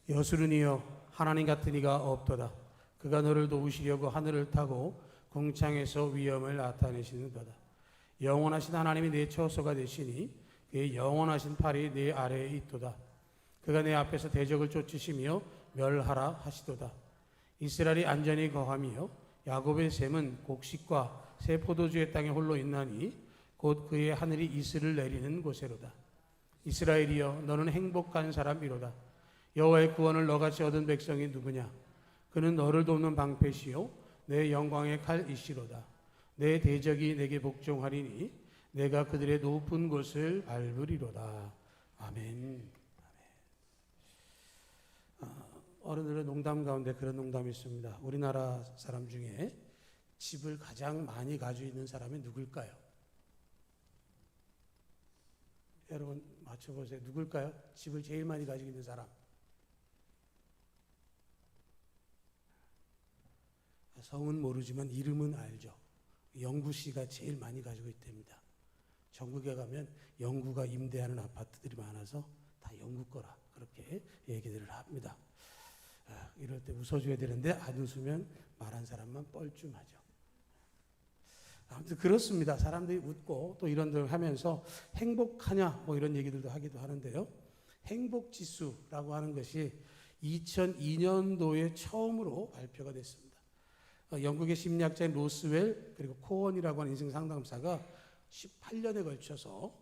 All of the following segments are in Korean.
여수르니여 하나님 같은 이가 없도다. 그가 너를 도우시려고 하늘을 타고 궁창에서 위엄을 나타내시는도다. 영원하신 하나님이 내 처소가 되시니 그의 영원하신 팔이 내 아래에 있도다. 그가 내 앞에서 대적을 쫓으시며 멸하라 하시도다. 이스라엘이 안전히 거하며 야곱의 샘은 곡식과 새 포도주의 땅에 홀로 있나니 곧 그의 하늘이 이슬을 내리는 곳에로다. 이스라엘이여 너는 행복한 사람이로다. 여호와의 구원을 너같이 얻은 백성이 누구냐? 그는 너를 돕는 방패시요 내 영광의 칼이시로다. 내 대적이 내게 복종하리니 내가 그들의 높은 곳을 밟으리로다. 아멘. 어른들의 농담 가운데 그런 농담이 있습니다. 우리나라 사람 중에 집을 가장 많이 가지고 있는 사람이 누굴까요? 여러분 맞춰보세요. 누굴까요? 집을 제일 많이 가지고 있는 사람. 성은 모르지만 이름은 알죠. 영구 씨가 제일 많이 가지고 있답니다. 전국에 가면 영구가 임대하는 아파트들이 많아서 다 영구 거라 그렇게 얘기들을 합니다. 이럴 때 웃어줘야 되는데 안 웃으면 말한 사람만 뻘쭘하죠. 아무튼 그렇습니다. 사람들이 웃고 또 이런 들 하면서 행복하냐 뭐 이런 얘기들도 하기도 하는데요. 행복지수라고 하는 것이 2002년도에 처음으로 발표가 됐습니다. 영국의 심리학자인 로스웰 그리고 코언이라고 하는 인생 상담사가 18년에 걸쳐서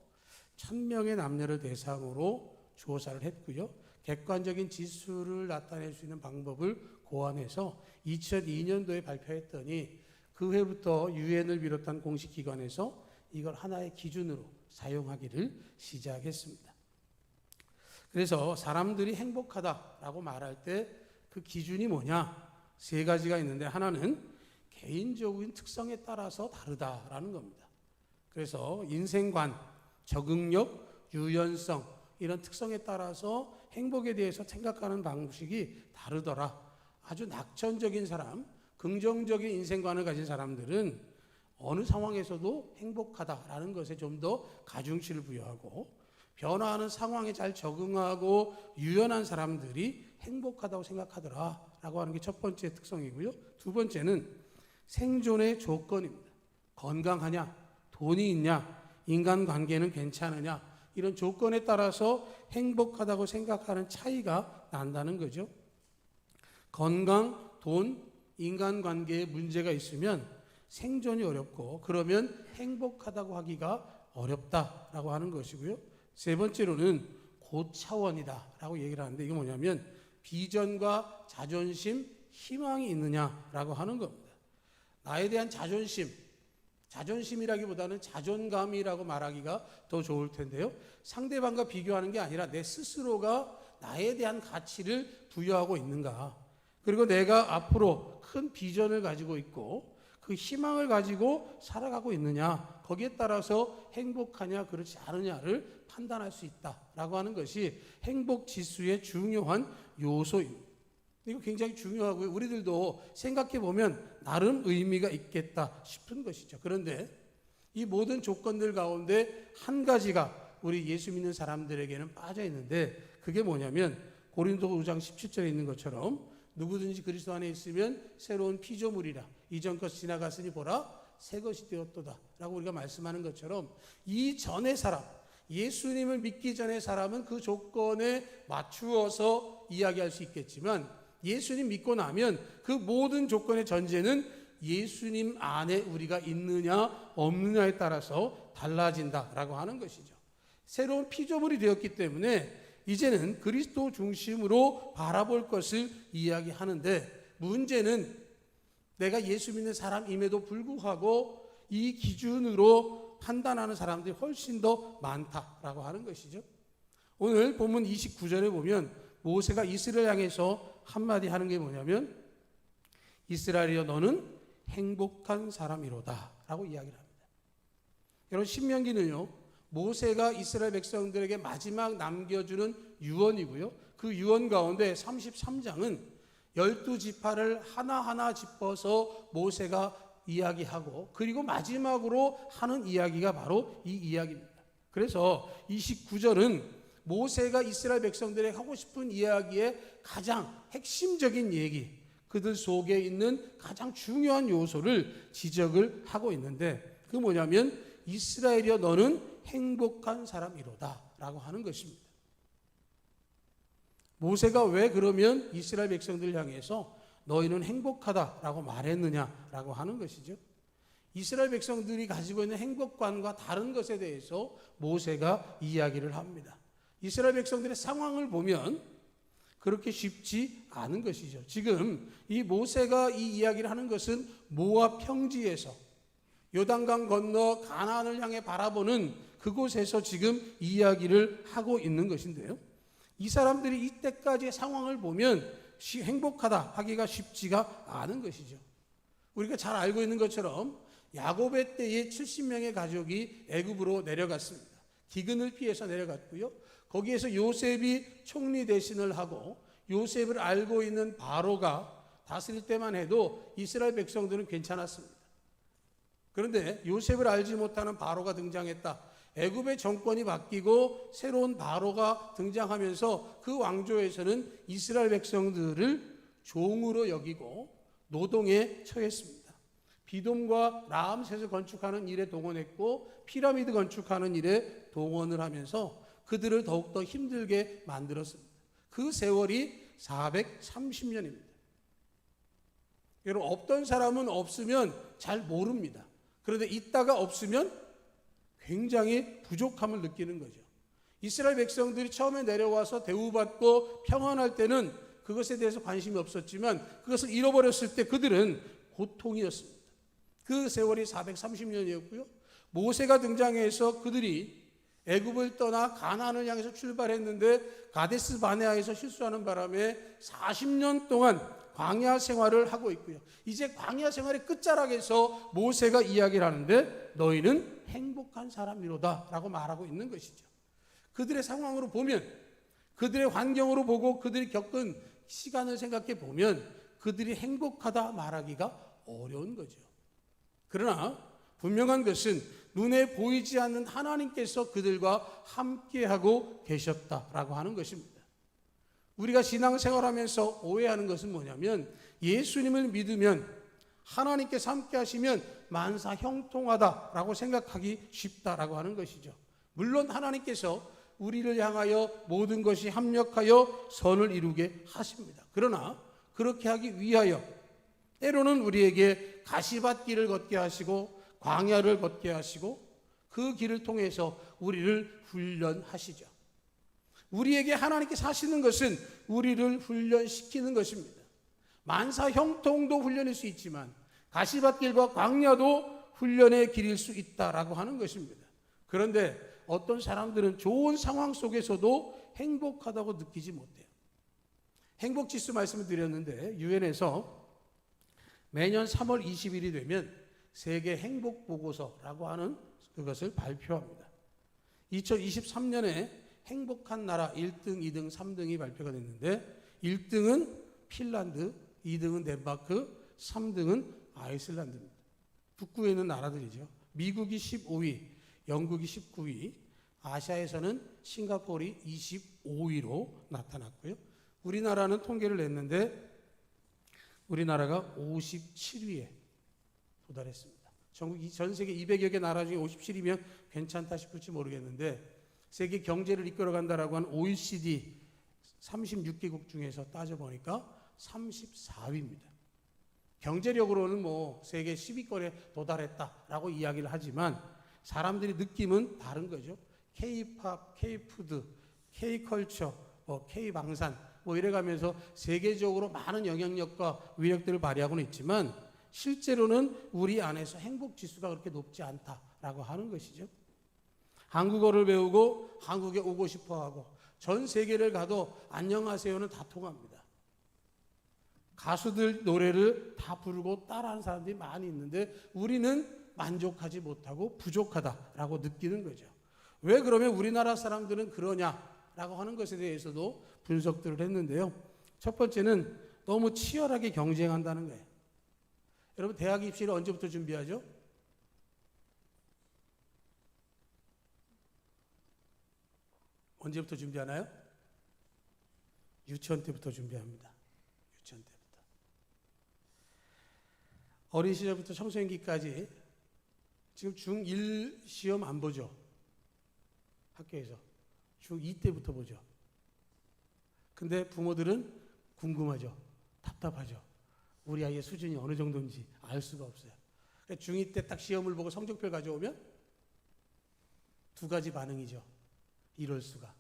1000명의 남녀를 대상으로 조사를 했고요. 객관적인 지수를 나타낼 수 있는 방법을 고안해서 2002년도에 발표했더니 그 해부터 유엔을 비롯한 공식 기관에서 이걸 하나의 기준으로 사용하기를 시작했습니다. 그래서 사람들이 행복하다라고 말할 때 그 기준이 뭐냐? 세 가지가 있는데 하나는 개인적인 특성에 따라서 다르다라는 겁니다. 그래서 인생관, 적응력, 유연성 이런 특성에 따라서 행복에 대해서 생각하는 방식이 다르더라. 아주 낙천적인 사람, 긍정적인 인생관을 가진 사람들은 어느 상황에서도 행복하다라는 것에 좀 더 가중치를 부여하고 변화하는 상황에 잘 적응하고 유연한 사람들이 행복하다고 생각하더라 라고 하는 게 첫 번째 특성이고요. 두 번째는 생존의 조건입니다. 건강하냐, 돈이 있냐, 인간관계는 괜찮으냐 이런 조건에 따라서 행복하다고 생각하는 차이가 난다는 거죠. 건강, 돈, 인간관계에 문제가 있으면 생존이 어렵고 그러면 행복하다고 하기가 어렵다라고 하는 것이고요. 세 번째로는 고차원이다라고 얘기를 하는데 이게 뭐냐면 비전과 자존심, 희망이 있느냐라고 하는 겁니다. 나에 대한 자존심이라기보다는 자존감이라고 말하기가 더 좋을 텐데요. 상대방과 비교하는 게 아니라 내 스스로가 나에 대한 가치를 부여하고 있는가. 그리고 내가 앞으로 큰 비전을 가지고 있고 그 희망을 가지고 살아가고 있느냐. 거기에 따라서 행복하냐 그렇지 않느냐를 판단할 수 있다라고 하는 것이 행복 지수의 중요한 요소입니다. 이거 굉장히 중요하고요. 우리들도 생각해 보면 나름 의미가 있겠다 싶은 것이죠. 그런데 이 모든 조건들 가운데 한 가지가 우리 예수 믿는 사람들에게는 빠져 있는데 그게 뭐냐면 고린도 5장 17절에 있는 것처럼 누구든지 그리스도 안에 있으면 새로운 피조물이라 이전 것 지나갔으니 보라 새 것이 되었도다 라고 우리가 말씀하는 것처럼 이 전의 사람 예수님을 믿기 전의 사람은 그 조건에 맞추어서 이야기할 수 있겠지만 예수님 믿고 나면 그 모든 조건의 전제는 예수님 안에 우리가 있느냐 없느냐에 따라서 달라진다라고 하는 것이죠. 새로운 피조물이 되었기 때문에 이제는 그리스도 중심으로 바라볼 것을 이야기하는데 문제는 내가 예수 믿는 사람임에도 불구하고 이 기준으로 판단하는 사람들이 훨씬 더 많다라고 하는 것이죠. 오늘 본문 29절에 보면 모세가 이스라엘 향해서 한마디 하는 게 뭐냐면 이스라엘이여 너는 행복한 사람이로다 라고 이야기를 합니다. 여러분 신명기는요 모세가 이스라엘 백성들에게 마지막 남겨주는 유언이고요. 그 유언 가운데 33장은 12지파를 하나하나 짚어서 모세가 이야기하고 그리고 마지막으로 하는 이야기가 바로 이 이야기입니다. 그래서 29절은 모세가 이스라엘 백성들에게 하고 싶은 이야기의 가장 핵심적인 얘기, 그들 속에 있는 가장 중요한 요소를 지적을 하고 있는데, 그 뭐냐면 이스라엘이여 너는 행복한 사람이로다 라고 하는 것입니다. 모세가 왜 그러면 이스라엘 백성들을 향해서 너희는 행복하다라고 말했느냐라고 하는 것이죠. 이스라엘 백성들이 가지고 있는 행복관과 다른 것에 대해서 모세가 이야기를 합니다. 이스라엘 백성들의 상황을 보면 그렇게 쉽지 않은 것이죠. 지금 이 모세가 이 이야기를 하는 것은 모압 평지에서 요단강 건너 가나안을 향해 바라보는 그곳에서 지금 이야기를 하고 있는 것인데요. 이 사람들이 이때까지의 상황을 보면 행복하다 하기가 쉽지가 않은 것이죠. 우리가 잘 알고 있는 것처럼 야곱의 때에 70명의 가족이 애굽으로 내려갔습니다. 기근을 피해서 내려갔고요. 거기에서 요셉이 총리 대신을 하고 요셉을 알고 있는 바로가 다스릴 때만 해도 이스라엘 백성들은 괜찮았습니다. 그런데 요셉을 알지 못하는 바로가 등장했다. 애굽의 정권이 바뀌고 새로운 바로가 등장하면서 그 왕조에서는 이스라엘 백성들을 종으로 여기고 노동에 처했습니다. 비돔과 라암셋을 건축하는 일에 동원했고 피라미드 건축하는 일에 동원을 하면서 그들을 더욱더 힘들게 만들었습니다. 그 세월이 430년입니다. 여러분, 없던 사람은 없으면 잘 모릅니다. 그런데 있다가 없으면 굉장히 부족함을 느끼는 거죠. 이스라엘 백성들이 처음에 내려와서 대우받고 평안할 때는 그것에 대해서 관심이 없었지만 그것을 잃어버렸을 때 그들은 고통이었습니다. 그 세월이 430년이었고요. 모세가 등장해서 그들이 애굽을 떠나 가나안을 향해서 출발했는데 가데스 바네아에서 실수하는 바람에 40년 동안 광야 생활을 하고 있고요. 이제 광야 생활의 끝자락에서 모세가 이야기를 하는데 너희는 행복한 사람이로다 라고 말하고 있는 것이죠. 그들의 상황으로 보면, 그들의 환경으로 보고 그들이 겪은 시간을 생각해 보면 그들이 행복하다 말하기가 어려운 거죠. 그러나 분명한 것은 눈에 보이지 않는 하나님께서 그들과 함께하고 계셨다라고 하는 것입니다. 우리가 신앙생활하면서 오해하는 것은 뭐냐면 예수님을 믿으면 하나님께서 함께 하시면 만사 형통하다라고 생각하기 쉽다라고 하는 것이죠. 물론 하나님께서 우리를 향하여 모든 것이 합력하여 선을 이루게 하십니다. 그러나 그렇게 하기 위하여 때로는 우리에게 가시밭길을 걷게 하시고 광야를 걷게 하시고 그 길을 통해서 우리를 훈련하시죠. 우리에게 하나님께서 하시는 것은 우리를 훈련시키는 것입니다. 만사 형통도 훈련일 수 있지만 가시밭길과 광야도 훈련의 길일 수 있다라고 하는 것입니다. 그런데 어떤 사람들은 좋은 상황 속에서도 행복하다고 느끼지 못해요. 행복지수 말씀을 드렸는데 유엔에서 매년 3월 20일이 되면 세계 행복보고서라고 하는 그것을 발표합니다. 2023년에 행복한 나라 1등, 2등, 3등이 발표가 됐는데 1등은 핀란드, 2등은 덴마크, 3등은 아이슬란드입니다. 북구에 있는 나라들이죠. 미국이 15위, 영국이 19위, 아시아에서는 싱가포르이 25위로 나타났고요. 우리나라는 통계를 냈는데 우리나라가 57위에 도달했습니다. 전 세계 200여 개 나라 중에 57위면 괜찮다 싶을지 모르겠는데 세계 경제를 이끌어간다라고 한 OECD 36개국 중에서 따져보니까 34위입니다. 경제력으로는 뭐 세계 10위권에 도달했다라고 이야기를 하지만 사람들이 느낌은 다른 거죠. K-팝, K-푸드, K-컬처, K-방산 이래가면서 세계적으로 많은 영향력과 위력들을 발휘하고는 있지만 실제로는 우리 안에서 행복지수가 그렇게 높지 않다라고 하는 것이죠. 한국어를 배우고 한국에 오고 싶어하고 전 세계를 가도 안녕하세요는 다 통합니다. 가수들 노래를 다 부르고 따라하는 사람들이 많이 있는데 우리는 만족하지 못하고 부족하다라고 느끼는 거죠. 왜 그러면 우리나라 사람들은 그러냐라고 하는 것에 대해서도 분석들을 했는데요. 첫 번째는 너무 치열하게 경쟁한다는 거예요. 여러분 대학 입시를 언제부터 준비하죠? 언제부터 준비하나요? 유치원 때부터 준비합니다. 유치원 때부터. 어린 시절부터 청소년기까지 지금 중1 시험 안 보죠? 학교에서. 중2 때부터 보죠. 근데 부모들은 궁금하죠. 답답하죠. 우리 아이의 수준이 어느 정도인지 알 수가 없어요. 중2 때 딱 시험을 보고 성적표를 가져오면 두 가지 반응이죠. 이럴 수가.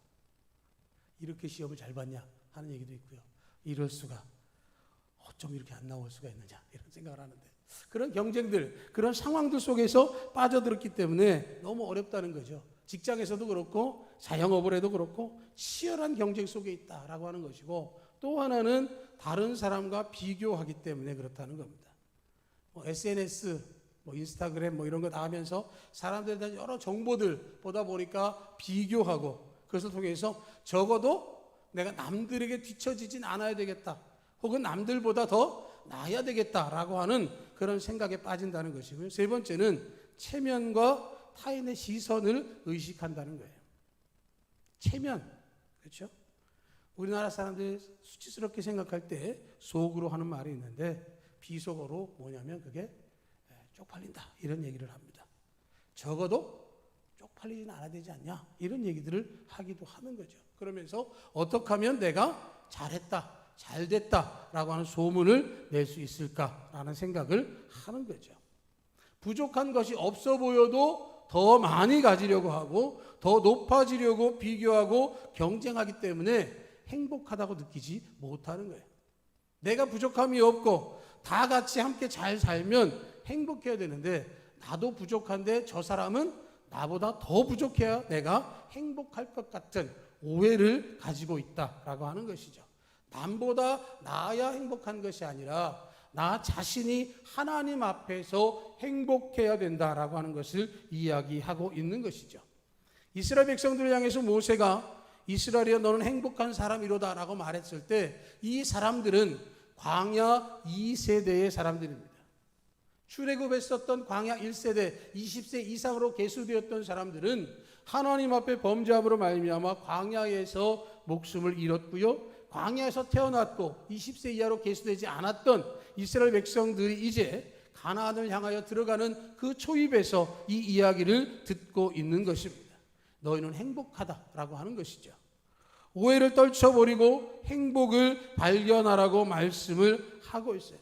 이렇게 시험을 잘 봤냐 하는 얘기도 있고요. 이럴 수가. 어쩜 이렇게 안 나올 수가 있느냐 이런 생각을 하는데, 그런 경쟁들, 그런 상황들 속에서 빠져들었기 때문에 너무 어렵다는 거죠. 직장에서도 그렇고 자영업을 해도 그렇고 치열한 경쟁 속에 있다라고 하는 것이고, 또 하나는 다른 사람과 비교하기 때문에 그렇다는 겁니다. SNS, 인스타그램 이런 거 다 하면서 사람들에 대한 여러 정보들 보다 보니까 비교하고, 그것을 통해서 적어도 내가 남들에게 뒤처지진 않아야 되겠다, 혹은 남들보다 더 나아야 되겠다라고 하는 그런 생각에 빠진다는 것이고요. 세 번째는 체면과 타인의 시선을 의식한다는 거예요. 체면, 그렇죠? 우리나라 사람들이 수치스럽게 생각할 때 속으로 하는 말이 있는데, 비속어로 뭐냐면 그게 쪽팔린다 이런 얘기를 합니다. 적어도 쪽팔리진 않아야 되지 않냐 이런 얘기들을 하기도 하는 거죠. 그러면서 어떻게 하면 내가 잘했다, 잘됐다라고 하는 소문을 낼 수 있을까라는 생각을 하는 거죠. 부족한 것이 없어 보여도 더 많이 가지려고 하고 더 높아지려고 비교하고 경쟁하기 때문에 행복하다고 느끼지 못하는 거예요. 내가 부족함이 없고 다 같이 함께 잘 살면 행복해야 되는데, 나도 부족한데 저 사람은 나보다 더 부족해야 내가 행복할 것 같은 오해를 가지고 있다라고 하는 것이죠. 남보다 나아야 행복한 것이 아니라 나 자신이 하나님 앞에서 행복해야 된다라고 하는 것을 이야기하고 있는 것이죠. 이스라엘 백성들을 향해서 모세가 이스라엘이여 너는 행복한 사람이로다 라고 말했을 때, 이 사람들은 광야 2세대의 사람들입니다. 출애굽에 썼던 광야 1세대 20세 이상으로 계수되었던 사람들은 하나님 앞에 범죄함으로 말미암아 광야에서 목숨을 잃었고요, 광야에서 태어났고 20세 이하로 계수되지 않았던 이스라엘 백성들이 이제 가나안을 향하여 들어가는 그 초입에서 이 이야기를 듣고 있는 것입니다. 너희는 행복하다라고 하는 것이죠. 오해를 떨쳐버리고 행복을 발견하라고 말씀을 하고 있어요.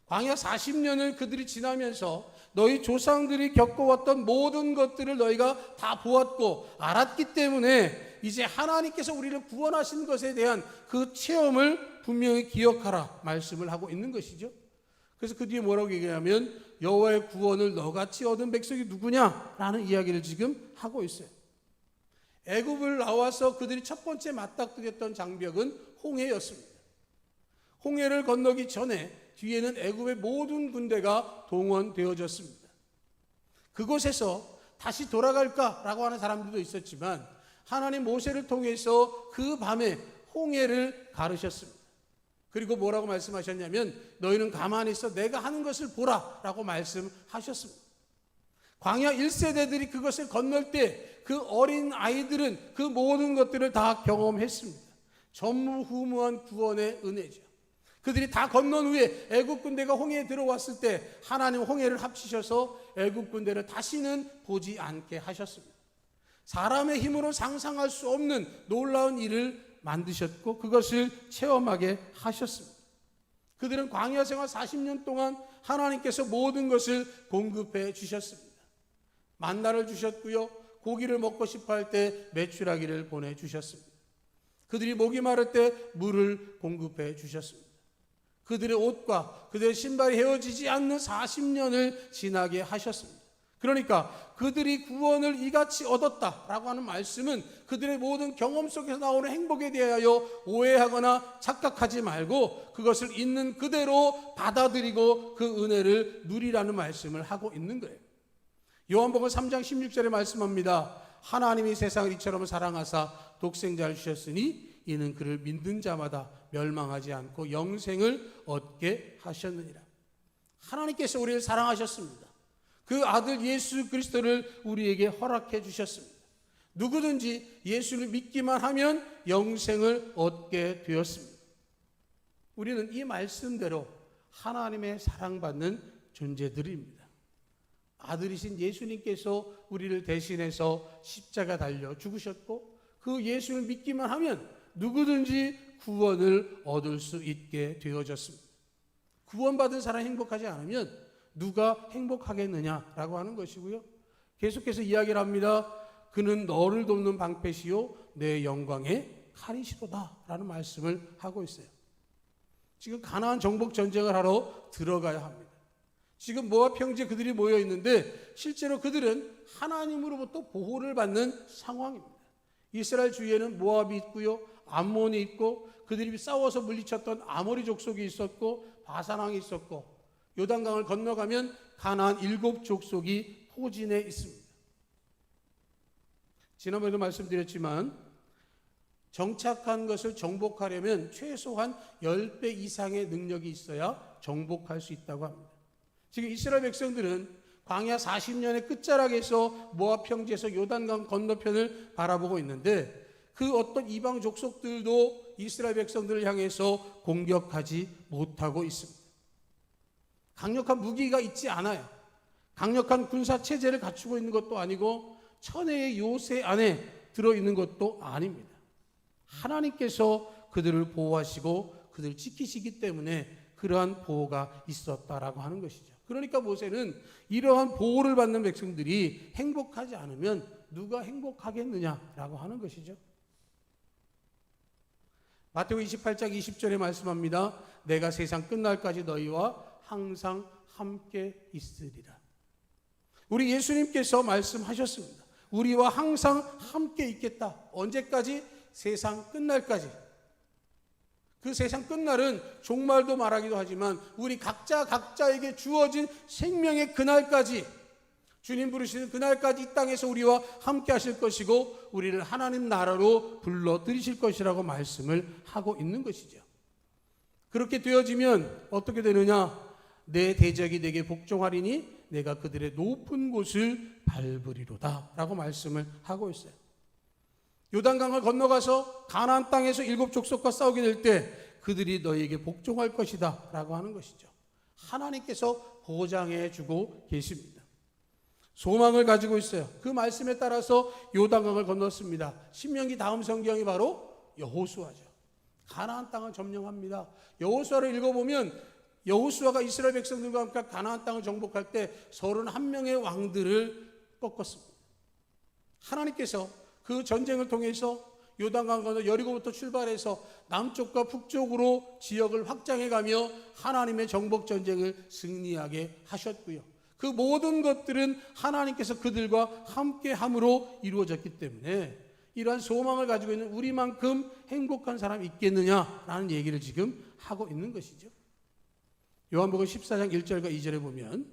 광야 40년을 그들이 지나면서 너희 조상들이 겪어왔던 모든 것들을 너희가 다 보았고 알았기 때문에 이제 하나님께서 우리를 구원하신 것에 대한 그 체험을 분명히 기억하라 말씀을 하고 있는 것이죠. 그래서 그 뒤에 뭐라고 얘기하냐면 여호와의 구원을 너같이 얻은 백성이 누구냐라는 이야기를 지금 하고 있어요. 애굽을 나와서 그들이 첫 번째 맞닥뜨렸던 장벽은 홍해였습니다. 홍해를 건너기 전에 뒤에는 애굽의 모든 군대가 동원되어졌습니다. 그곳에서 다시 돌아갈까라고 하는 사람들도 있었지만 하나님 모세를 통해서 그 밤에 홍해를 가르셨습니다. 그리고 뭐라고 말씀하셨냐면 너희는 가만히 있어 내가 하는 것을 보라 라고 말씀하셨습니다. 광야 1세대들이 그것을 건널 때 그 어린 아이들은 그 모든 것들을 다 경험했습니다. 전무후무한 구원의 은혜죠. 그들이 다 건넌 후에 애굽 군대가 홍해에 들어왔을 때 하나님 홍해를 합치셔서 애굽 군대를 다시는 보지 않게 하셨습니다. 사람의 힘으로 상상할 수 없는 놀라운 일을 만드셨고 그것을 체험하게 하셨습니다. 그들은 광야 생활 40년 동안 하나님께서 모든 것을 공급해 주셨습니다. 만나를 주셨고요, 고기를 먹고 싶어 할 때 메추라기를 보내주셨습니다. 그들이 목이 마를 때 물을 공급해 주셨습니다. 그들의 옷과 그들의 신발이 헤어지지 않는 40년을 지나게 하셨습니다. 그러니까 그들이 구원을 이같이 얻었다라고 하는 말씀은 그들의 모든 경험 속에서 나오는 행복에 대하여 오해하거나 착각하지 말고 그것을 있는 그대로 받아들이고 그 은혜를 누리라는 말씀을 하고 있는 거예요. 요한복음 3장 16절에 말씀합니다. 하나님이 세상을 이처럼 사랑하사 독생자를 주셨으니 이는 그를 믿는 자마다 멸망하지 않고 영생을 얻게 하셨느니라. 하나님께서 우리를 사랑하셨습니다. 그 아들 예수 그리스도를 우리에게 허락해 주셨습니다. 누구든지 예수를 믿기만 하면 영생을 얻게 되었습니다. 우리는 이 말씀대로 하나님의 사랑받는 존재들입니다. 아들이신 예수님께서 우리를 대신해서 십자가 달려 죽으셨고 그 예수를 믿기만 하면 누구든지 구원을 얻을 수 있게 되어졌습니다. 구원받은 사람이 행복하지 않으면 누가 행복하겠느냐라고 하는 것이고요. 계속해서 이야기를 합니다. 그는 너를 돕는 방패시요 내 영광의 칼이시로다 라는 말씀을 하고 있어요. 지금 가나안 정복 전쟁을 하러 들어가야 합니다. 지금 모압 형제 그들이 모여 있는데 실제로 그들은 하나님으로부터 보호를 받는 상황입니다. 이스라엘 주위에는 모압이 있고요, 암몬이 있고 그들이 싸워서 물리쳤던 아모리 족속이 있었고 바산 왕이 있었고 요단강을 건너가면 가나안 7 족속이 포진해 있습니다. 지난번에도 말씀드렸지만 정착한 것을 정복하려면 최소한 10배 이상의 능력이 있어야 정복할 수 있다고 합니다. 지금 이스라엘 백성들은 광야 40년의 끝자락에서 모압 평지에서 요단강 건너편을 바라보고 있는데 그 어떤 이방 족속들도 이스라엘 백성들을 향해서 공격하지 못하고 있습니다. 강력한 무기가 있지 않아요. 강력한 군사 체제를 갖추고 있는 것도 아니고 천혜의 요새 안에 들어있는 것도 아닙니다. 하나님께서 그들을 보호하시고 그들을 지키시기 때문에 그러한 보호가 있었다라고 하는 것이죠. 그러니까 모세는 이러한 보호를 받는 백성들이 행복하지 않으면 누가 행복하겠느냐라고 하는 것이죠. 마태복음 28장 20절에 말씀합니다. 내가 세상 끝날까지 너희와 항상 함께 있으리라. 우리 예수님께서 말씀하셨습니다. 우리와 항상 함께 있겠다. 언제까지? 세상 끝날까지. 그 세상 끝날은 종말도 말하기도 하지만 우리 각자에게 주어진 생명의 그날까지, 주님 부르시는 그날까지 이 땅에서 우리와 함께 하실 것이고 우리를 하나님 나라로 불러들이실 것이라고 말씀을 하고 있는 것이죠. 그렇게 되어지면 어떻게 되느냐? 내 대적이 내게 복종하리니 내가 그들의 높은 곳을 밟으리로다 라고 말씀을 하고 있어요. 요단강을 건너가서 가나안 땅에서 7 족속과 싸우게 될 때 그들이 너희에게 복종할 것이다 라고 하는 것이죠. 하나님께서 보장해 주고 계십니다. 소망을 가지고 있어요. 그 말씀에 따라서 요단강을 건넜습니다. 신명기 다음 성경이 바로 여호수아죠. 가나안 땅을 점령합니다. 여호수아를 읽어보면 여호수아가 이스라엘 백성들과 함께 가나안 땅을 정복할 때 31명의 왕들을 꺾었습니다. 하나님께서 그 전쟁을 통해서 요단강 건너 여리고부터 출발해서 남쪽과 북쪽으로 지역을 확장해가며 하나님의 정복 전쟁을 승리하게 하셨고요. 그 모든 것들은 하나님께서 그들과 함께함으로 이루어졌기 때문에 이러한 소망을 가지고 있는 우리만큼 행복한 사람이 있겠느냐라는 얘기를 지금 하고 있는 것이죠. 요한복음 14장 1절과 2절에 보면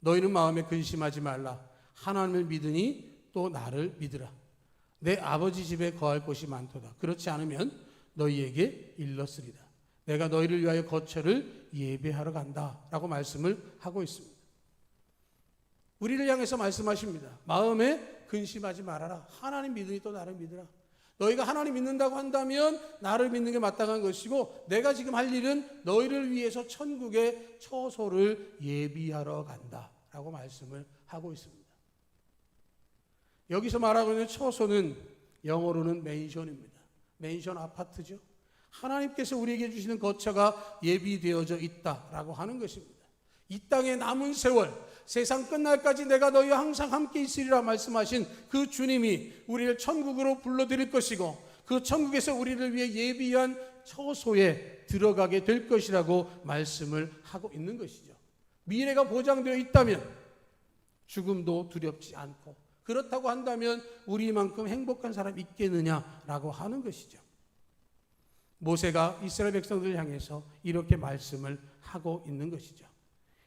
너희는 마음에 근심하지 말라. 하나님을 믿으니 또 나를 믿으라. 내 아버지 집에 거할 곳이 많도다. 그렇지 않으면 너희에게 일렀으리다. 내가 너희를 위하여 거처를 예배하러 간다 라고 말씀을 하고 있습니다. 우리를 향해서 말씀하십니다. 마음에 근심하지 말아라. 하나님 믿으니 또 나를 믿으라. 너희가 하나님 믿는다고 한다면 나를 믿는 게 마땅한 것이고 내가 지금 할 일은 너희를 위해서 천국의 처소를 예비하러 간다 라고 말씀을 하고 있습니다. 여기서 말하고 있는 처소는 영어로는 맨션입니다. 맨션 아파트죠. 하나님께서 우리에게 주시는 거처가 예비되어져 있다라고 하는 것입니다. 이 땅의 남은 세월, 세상 끝날까지 내가 너희와 항상 함께 있으리라 말씀하신 그 주님이 우리를 천국으로 불러들일 것이고 그 천국에서 우리를 위해 예비한 처소에 들어가게 될 것이라고 말씀을 하고 있는 것이죠. 미래가 보장되어 있다면 죽음도 두렵지 않고 그렇다고 한다면 우리만큼 행복한 사람이 있겠느냐라고 하는 것이죠. 모세가 이스라엘 백성들을 향해서 이렇게 말씀을 하고 있는 것이죠.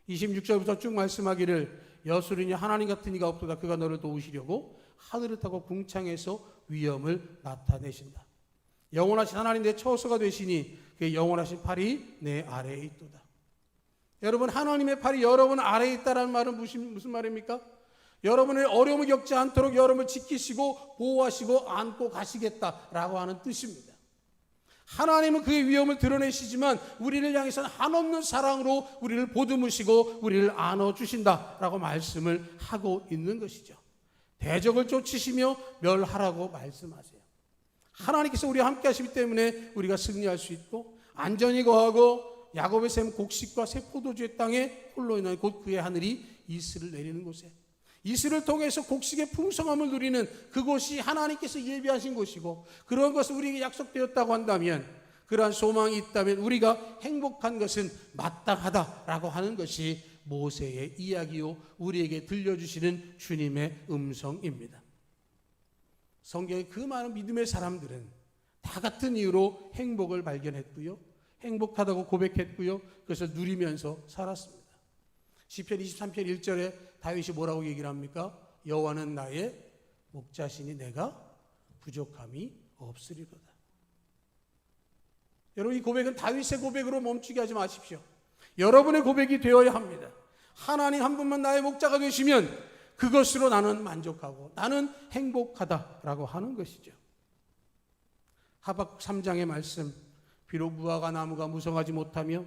26절부터 쭉 말씀하기를 여수르니 하나님 같은 이가 없도다. 그가 너를 도우시려고 하늘을 타고 궁창에서 위엄을 나타내신다. 영원하신 하나님 내 처소가 되시니 그의 영원하신 팔이 내 아래에 있도다. 여러분 하나님의 팔이 여러분 아래에 있다는 말은 무슨 말입니까? 여러분의 어려움을 겪지 않도록 여러분을 지키시고 보호하시고 안고 가시겠다라고 하는 뜻입니다. 하나님은 그의 위엄을 드러내시지만 우리를 향해서는 한없는 사랑으로 우리를 보듬으시고 우리를 안아주신다라고 말씀을 하고 있는 것이죠. 대적을 쫓으시며 멸하라고 말씀하세요. 하나님께서 우리와 함께 하시기 때문에 우리가 승리할 수 있고 안전히 거하고 야곱의 샘 곡식과 새 포도주의 땅에 홀로 인하여 곧 그의 하늘이 이슬을 내리는 곳에 이슬을 통해서 곡식의 풍성함을 누리는 그곳이 하나님께서 예비하신 곳이고 그런 것을 우리에게 약속되었다고 한다면 그러한 소망이 있다면 우리가 행복한 것은 마땅하다라고 하는 것이 모세의 이야기요 우리에게 들려주시는 주님의 음성입니다. 성경의 그 많은 믿음의 사람들은 다 같은 이유로 행복을 발견했고요. 행복하다고 고백했고요. 그것을 누리면서 살았습니다. 시편 23편 1절에 다윗이 뭐라고 얘기를 합니까? 여호와는 나의 목자시니 내가 부족함이 없으리로다. 여러분 이 고백은 다윗의 고백으로 멈추게 하지 마십시오. 여러분의 고백이 되어야 합니다. 하나님 한 분만 나의 목자가 되시면 그것으로 나는 만족하고 나는 행복하다라고 하는 것이죠. 하박국 3장의 말씀 비록 무화과 나무가 무성하지 못하며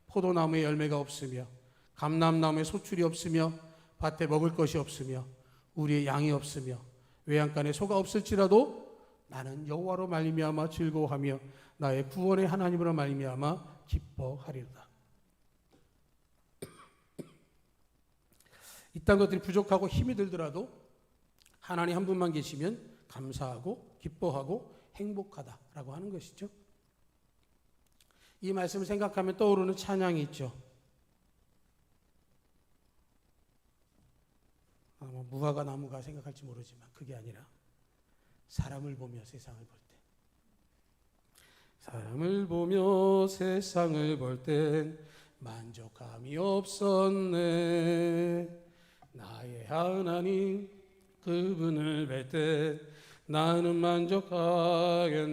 포도나무에 열매가 없으며 감람나무에 소출이 없으며 밭에 먹을 것이 없으며 우리의 양이 없으며 외양간에 소가 없을지라도 나는 여호와로 말미암아 즐거워하며 나의 구원의 하나님으로 말미암아 기뻐하리로다. 이딴 것들이 부족하고 힘이 들더라도 하나님 한 분만 계시면 감사하고 기뻐하고 행복하다라고 하는 것이죠. 이 말씀을 생각하면 떠오르는 찬양이 있죠. 무화과 나무가 생각할지 모르지만 그게 아니라 사람을 보며 세상을 볼 때 사람을 보며 세상을 볼 땐 만족함이 없었네. 나의 하나님 그분을 뵐 때 나는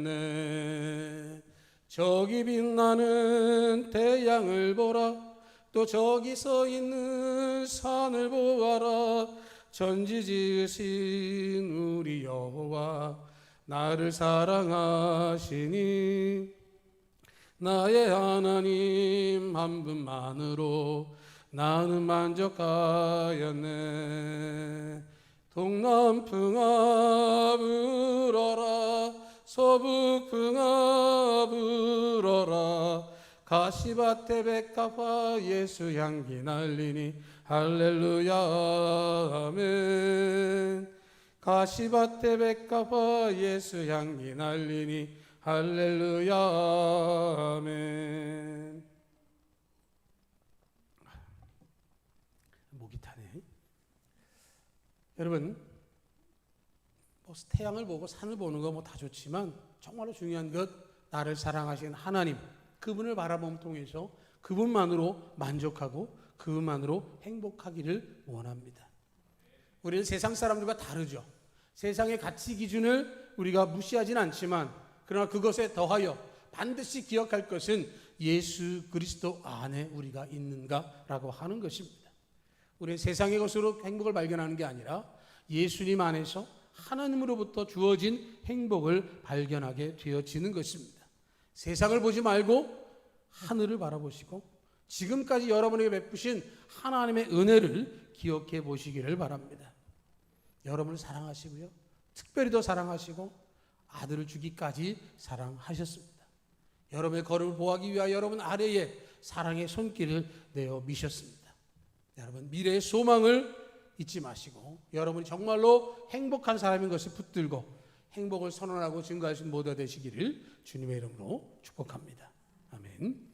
만족하겠네. 저기 빛나는 태양을 보라 또 저기 서 있는 산을 보아라. 천지 지으신 우리 여호와 나를 사랑하시니 나의 하나님 한 분만으로 나는 만족하였네. 동남풍아 불어라 서북풍아 불어라 가시밭에 백합화 예수 향기 날리니 할렐루야 아멘. 가시밭에 백합화 예수 향기 날리니 할렐루야 아멘. 목이 타네. 여러분 태양을 보고 산을 보는 거 다 좋지만 정말로 중요한 것 나를 사랑하시는 하나님 그분을 바라봄을 통해서 그분만으로 만족하고 그분만으로 행복하기를 원합니다. 우리는 세상 사람들과 다르죠. 세상의 가치 기준을 우리가 무시하지는 않지만 그러나 그것에 더하여 반드시 기억할 것은 예수 그리스도 안에 우리가 있는가라고 하는 것입니다. 우리는 세상의 것으로 행복을 발견하는 게 아니라 예수님 안에서 하나님으로부터 주어진 행복을 발견하게 되어지는 것입니다. 세상을 보지 말고 하늘을 바라보시고 지금까지 여러분에게 베푸신 하나님의 은혜를 기억해 보시기를 바랍니다. 여러분을 사랑하시고요. 특별히 더 사랑하시고 아들을 주기까지 사랑하셨습니다. 여러분의 걸음을 보호하기 위하여 여러분 아래에 사랑의 손길을 내어 미셨습니다. 여러분 미래의 소망을 잊지 마시고 여러분이 정말로 행복한 사람인 것을 붙들고 행복을 선언하고 증거하신 모두가 되시기를 주님의 이름으로 축복합니다. 아멘.